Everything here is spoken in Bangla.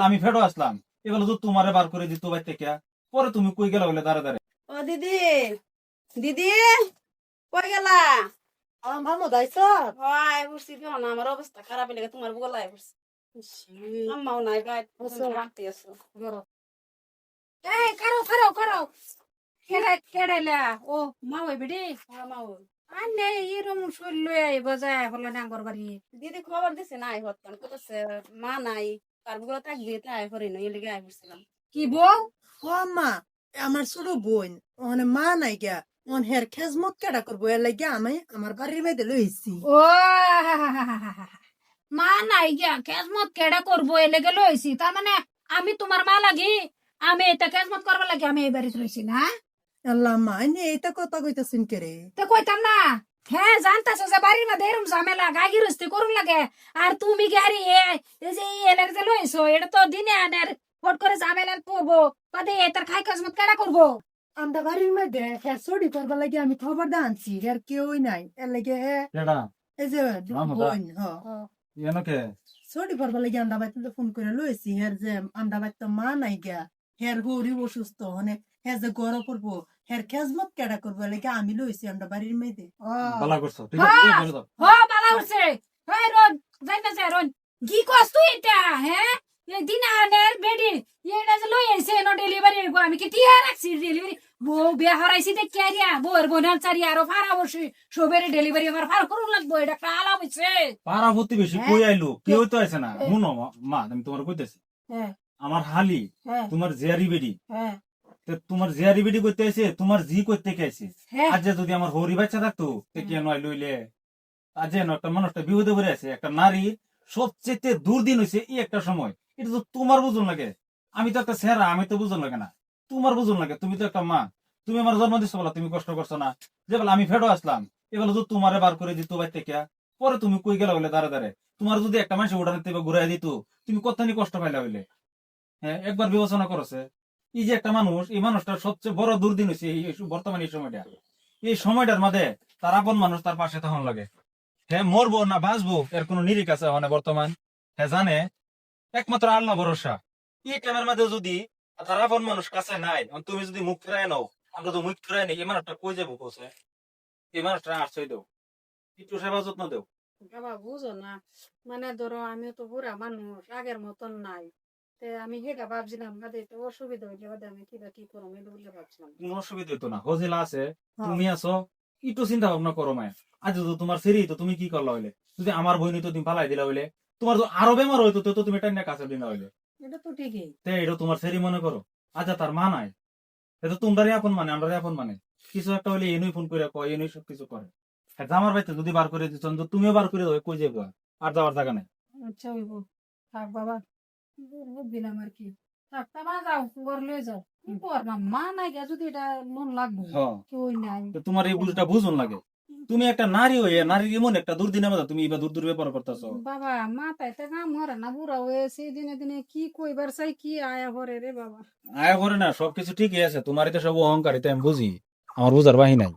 আমি ফেরো আসলাম, এবার তো তোমারে বার করে দিত বাই থেকে, পরে তুমি কই গেলা বলে দাঁড়ে দাঁড়ে। ও দিদি, দিদি কই গেলা? ভালো দাইছ হয় বুঝছি কেউ না, আমার অবস্থা খারাপ লেগে তোমার বলাই বুঝছি। আম্মাও নাই গাই রাখতে আছো। এই কারো কারো কারো কেড়ে কেড়েলা ও মা ওই বেডি আম্মাও আনে এরম শরীর লয়ে আইব যায় হলো নাঙ্গর বাড়ি দিদি খবর দিছে নাই হতাম কইতেছে মা নাই, কার বগুলা থাকবি তাই করি না, এর লিগে আই বুঝছিলাম। কি বউ ও মা আমার ছোট বোন ওখানে মা নাই গিয়া ওন হের খেজমত কেডা করবো এর লাগিয়া আমি আমার বাড়ির মেয়েদের লইছি। ও মা নাই গিয়া কেজমত কেডা করবো এলে গেল হইছি তার মানে আমি তোমার মা লাগি আমি এটা কেজমত করবার লাগি আমি এই বাড়িতে রইছি না আল্লাহ মা এনে এইটা কথা কইতাছেন কে রে? তো কইতাম না হ্যাঁ জানতাছো যে বাড়ির মধ্যে এরম ঝামেলা গাগি রস্তি করুন লাগে আর তুমি গাড়ি এই যে এলের যে লইছো এটা তো দিনে আনের ফট করে ঝামেলা পড়বো বাদে এটার খাই কেজমত কেডা করবো আমরা বাড়ির মধ্যে হ্যাঁ চুরি করবার লাগে আমি খবর দা আনছি হের কেউই নাই এর লাগে কেডা এই যে মামুদা? বোন এনকে চুরি করবার লাগে আমরা বাড়িতে ফোন করে লইছি হের যে আমরা বাড়িতে মা নাই গিয়া হের হরি অসুস্থ মানে হ্যাঁ যে গড় পড়বো হের খেজমত কেডা করবো এর লাগে আমি লইছি আমরা বাড়ির মেয়েদের। বালা করছো, ঠিক আছে তুমি বলে দাও। হ বালা উঠছে হ্যাঁ রন যাই না যাই রন কি কস তুই এটা হ্যাঁ এই দিন আনের বেডি এটা যে লই আইছে নো ডেলিভারি হইব আমি কি টিয়া রাখছি ডেলিভারি বউ বিয়া হারাইছি দে ক্যারিয়া বউর বোনার চারি আরো ফারা বসে সবের ডেলিভারি আমার ফার করুন লাগবো এটা একটা আলাম হইছে পাড়া প্রতিবেশী হ্যাঁ। কই আইলো, কেউ তো আইছে না। শুনো মা, আমি তোমার কইতেছি, হ্যাঁ আমার হালি হ্যাঁ তোমার জিয়ারি বেডি, হ্যাঁ তে তোমার জিয়ারি বেডি করতে আইছে, তোমার জি করতে কে আইছে। হ্যাঁ আজ যে যদি আমার হরি বাচ্চা থাকতো তে কেন লইলে আজ যেন একটা মানুষটা বিপদে পড়ে আছে, একটা নারী সবচেয়ে দুর্দিন হয়েছে এই একটা সময়, এটা তো তোমার বুঝুন লাগে। আমি তো একটা ছেড়া, আমি তো বুঝুন লাগে না, তোমার বুঝুন লাগে। তুমি তো একটা মা, তুমি আমার জন্ম দিচ্ছ বলা, তুমি কষ্ট করছো না। যে বলে আমি ফেরো আসলাম, এবার তো তোমারে বার করে দিত বাই থেকে, পরে তুমি কই গেলা বলে দাঁড়ে দাঁড়ে। তোমার যদি একটা মানুষ উঠানে থেকে ঘুরাই দিত, তুমি কতখানি কষ্ট পাইলা হইলে। হ্যাঁ, একবার বিবেচনা করছে, এই যে একটা মানুষ, এই মানুষটার সবচেয়ে বড় দুর্দিন হয়েছে এই বর্তমানে এই সময়টা। এই সময়টার মধ্যে তার আপন মানুষ তার পাশে তখন লাগে। হ্যাঁ, মরবো না বাঁচবো এর কোন নিরিখ আছে মানে বর্তমান? হ্যাঁ জানে, একমাত্র আল্লাহ ভরসা। এই টাইমের মধ্যে যদি তার আপন মানুষ কাছে নাই, তুমি যদি মুখ ফিরাই নাও, আমরা তো মুখ ফিরাই নেই, এই মানুষটা কই যাবো কোসে? এই মানুষটা আশ্রয় দেও, একটু সেবা যত্ন দেও। বাবা বুঝো না মানে ধরো আমি তো বুড়া মানুষ আগের মতন নাই তে আমি হেটা ভাবছিলাম বাদে তো অসুবিধা হইলে বাদে আমি কিবা কি করবো এটা বলে ভাবছিলাম কোনো অসুবিধা হইতো না, হজিলা আছে, তুমি আছো, একটু চিন্তা ভাবনা করো মায়ের। আজ তো তোমার সেরি তো তুমি কি করলা হইলে? যদি আমার বই তো তুমি পালাই দিলা হইলে, তোমার তো আরো বেমার হইতো তো তুমি টাইনা কাছে দিনা হইলে। এটা তো ঠিকই এটা তোমার সেরি মনে করো। আচ্ছা তার মা নাই, এটা তোমরাই আপন মানে, আমরা আপন মানে। কিছু একটা হইলে এনুই ফোন করে কয়, এনুই সব কিছু করে। আমার বাড়িতে যদি বার করে দিচ্ছ, তুমিও বার করে দেবো, কই যাবো আর যাওয়ার জায়গা নাই। আচ্ছা হইব থাক বাবা দিলাম আর কি থাক তামা যাও ঘর লয়ে যাও কি করবাম মা নাই গা যদি এটা মন লাগবো হ্যাঁ, কেউ নাই তো তোমার এই বুঝটা বুঝুন লাগে। তুমি একটা নারী হয়ে, নারীর এমন একটা দুর্দিনের মধ্যে তুমি এবার দূর দূর ব্যাপার করতেছো। বাবা মাথায় তো কাম হরে না বুড়া হয়েছে দিনে দিনে কি কইবার চাই কি আয়া হরে রে বাবা আয়া করে না, সবকিছু ঠিকই আছে, তোমারই তো সব অহংকার, এটা আমি বুঝি, আমার বুঝার বাহি নাই।